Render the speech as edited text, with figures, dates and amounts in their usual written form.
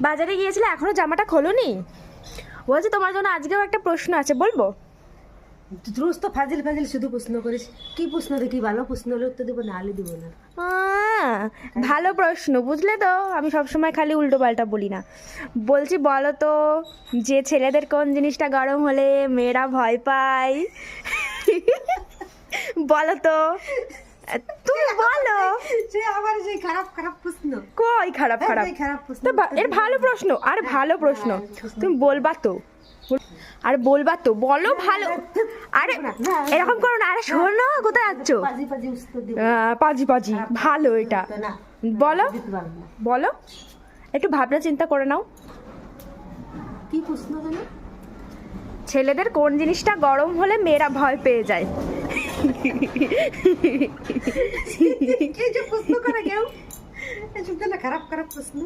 বাজারে গিয়েছিলে, এখনো জামাটা খোলোনি? বলছি তোমার জন্য আজকেও একটা প্রশ্ন আছে, বলবো? রোজ তো ফাজিল ফাজিল শুধু প্রশ্ন করিস। কি প্রশ্ন দেখি, ভালো প্রশ্ন হলে উত্তর দেবো, না হলে দেবো না। ভালো প্রশ্ন, বুঝলে তো আমি সবসময় খালি উল্টো পাল্টা বলি না। বলছি বলো তো, যে ছেলেদের কোন জিনিসটা গরম হলে মেয়েরা ভয় পায়? বলো তো, তুমি বলো। সে আমার সেই খারাপ খারাপ প্রশ্ন। কই খারাপ খারাপ? এই খারাপ প্রশ্ন। তো এর ভালো প্রশ্ন, আর ভালো প্রশ্ন তুমি বলবা তো, আর বলবা তো, বলো ভালো। আরে এরকম করো না, আরে শোনো, কোথায় যাচ্ছ? পাজি পাজি উত্তর দেবো। পাজি পাজি, ভালো এটা। না, বলো দিতে পারবো না। বলো, একটু ভাবনা চিন্তা করে নাও। কি প্রশ্ন কেন? ছেলেদের কোন জিনিসটা গরম হলে মেয়েরা ভয় পেয়ে যায়? কি যে প্রশ্ন করে কেউ, এসব তো না খারাপ খারাপ প্রশ্ন।